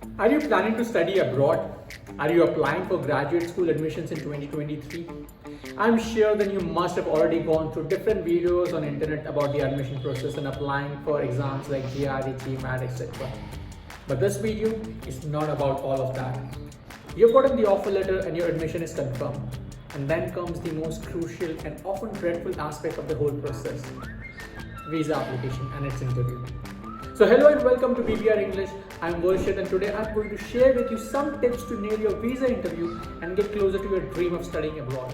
Are you planning to study abroad? Are you applying for graduate school admissions in 2023? I'm sure that you must have already gone through different videos on internet about the admission process and applying for exams like GRE, GMAT, etc. But this video is not about all of that. You've gotten the offer letter and your admission is confirmed. And then comes the most crucial and often dreadful aspect of the whole process: visa application and its interview. So hello and welcome to BBR English. I'm Varshit and today I'm going to share with you some tips to nail your visa interview and get closer to your dream of studying abroad.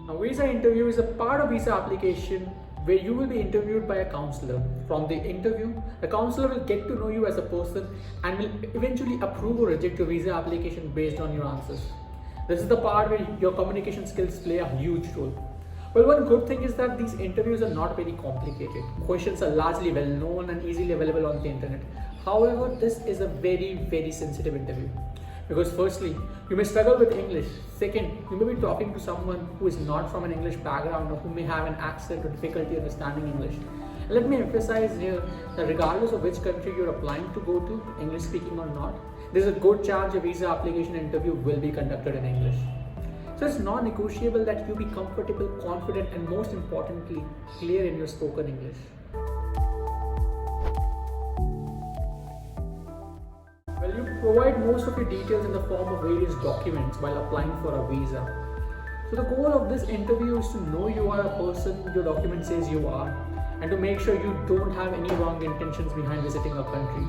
Now, visa interview is a part of visa application where you will be interviewed by a counselor. From the interview, the counselor will get to know you as a person and will eventually approve or reject your visa application based on your answers. This is the part where your communication skills play a huge role. Well, one good thing is that these interviews are not very complicated. Questions are largely well known and easily available on the internet. However, this is a very sensitive interview. Because firstly, you may struggle with English. Second, you may be talking to someone who is not from an English background or who may have an accent or difficulty understanding English. And let me emphasize here that regardless of which country you're applying to go to, English speaking or not, there's a good chance your visa application interview will be conducted in English. So it's non-negotiable that you be comfortable, confident, and most importantly, clear in your spoken English. Well, you provide most of your details in the form of various documents while applying for a visa. So the goal of this interview is to know you are a person your document says you are, and to make sure you don't have any wrong intentions behind visiting a country.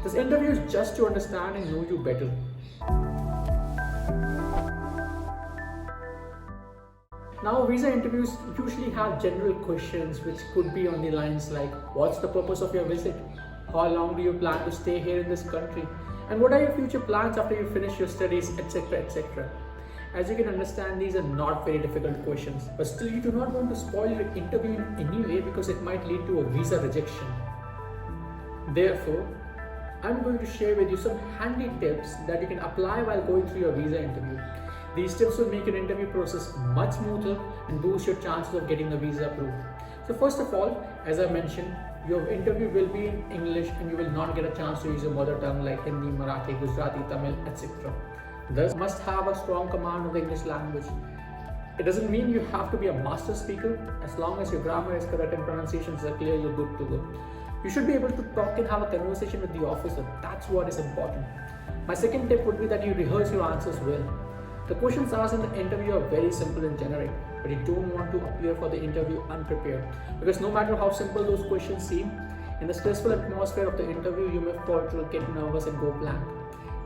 This interview is just to understand and know you better. Now, visa interviews usually have general questions which could be on the lines like, what's the purpose of your visit? How long do you plan to stay here in this country? And what are your future plans after you finish your studies, etc., etc. As you can understand, these are not very difficult questions, but still you do not want to spoil your interview in any way because it might lead to a visa rejection. Therefore, I'm going to share with you some handy tips that you can apply while going through your visa interview. These tips will make your interview process much smoother and boost your chances of getting a visa approved. So first of all, as I mentioned, your interview will be in English and you will not get a chance to use your mother tongue like Hindi, Marathi, Gujarati, Tamil, etc. Thus, must have a strong command of the English language. It doesn't mean you have to be a master speaker. As long as your grammar is correct and pronunciations are clear, you're good to go. You should be able to talk and have a conversation with the officer. That's what is important. My second tip would be that you rehearse your answers well. The questions asked in the interview are very simple and generic, but you don't want to appear for the interview unprepared, because no matter how simple those questions seem, in the stressful atmosphere of the interview, you may falter, get nervous and go blank.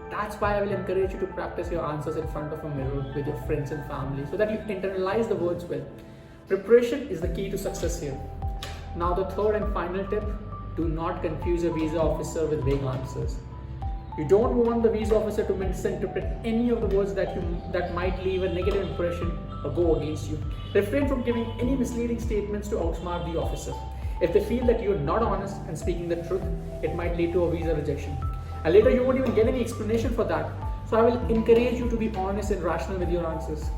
That's why I will encourage you to practice your answers in front of a mirror with your friends and family so that you internalize the words well. Preparation is the key to success here. Now the third and final tip, do not confuse your visa officer with vague answers. You don't want the visa officer to misinterpret any of the words that might leave a negative impression or go against you. Refrain from giving any misleading statements to outsmart the officer. If they feel that you're not honest and speaking the truth, it might lead to a visa rejection. And later you won't even get any explanation for that. So I will encourage you to be honest and rational with your answers.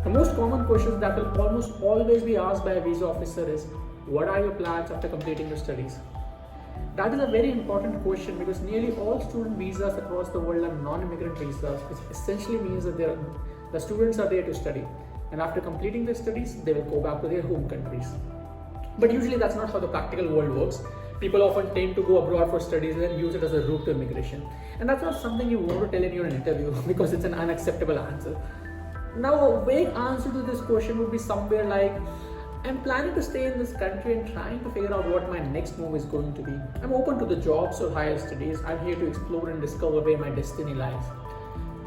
The most common questions that will almost always be asked by a visa officer is, what are your plans after completing your studies? That is a very important question because nearly all student visas across the world are non-immigrant visas, which essentially means that the students are there to study. And after completing their studies, they will go back to their home countries. But usually that's not how the practical world works. People often tend to go abroad for studies and then use it as a route to immigration. And that's not something you want to tell in your interview because it's an unacceptable answer. Now, a vague answer to this question would be somewhere like, I'm planning to stay in this country and trying to figure out what my next move is going to be. I'm open to the jobs or higher studies. I'm here to explore and discover where my destiny lies.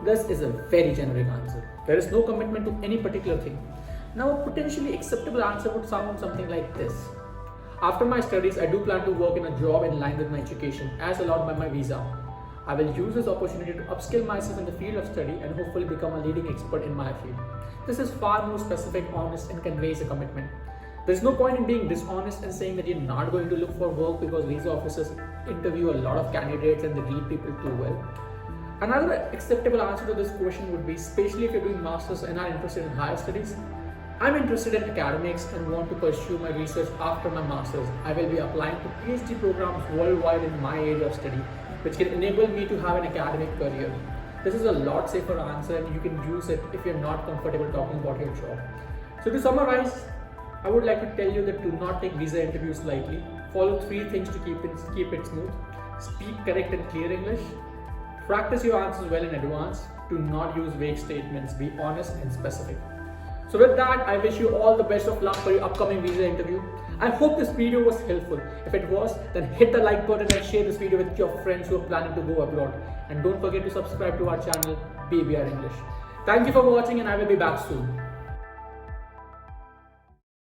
This is a very generic answer. There is no commitment to any particular thing. Now, a potentially acceptable answer would sound something like this. After my studies, I do plan to work in a job in line with my education as allowed by my visa. I will use this opportunity to upskill myself in the field of study and hopefully become a leading expert in my field. This is far more specific, honest, and conveys a commitment. There's no point in being dishonest and saying that you're not going to look for work because visa officers interview a lot of candidates and they read people too well. Another acceptable answer to this question would be, especially if you're doing masters and are interested in higher studies, I'm interested in academics and want to pursue my research after my masters. I will be applying to PhD programs worldwide in my area of study, which can enable me to have an academic career. This is a lot safer answer and you can use it if you're not comfortable talking about your job. So to summarize, I would like to tell you that do not take visa interviews lightly. Follow 3 things to keep it smooth. Speak correct and clear English. Practice your answers well in advance. Do not use vague statements. Be honest and specific. So with that, I wish you all the best of luck for your upcoming visa interview. I hope this video was helpful. If it was, then hit the like button and share this video with your friends who are planning to go abroad. And don't forget to subscribe to our channel, BBR English. Thank you for watching and I will be back soon.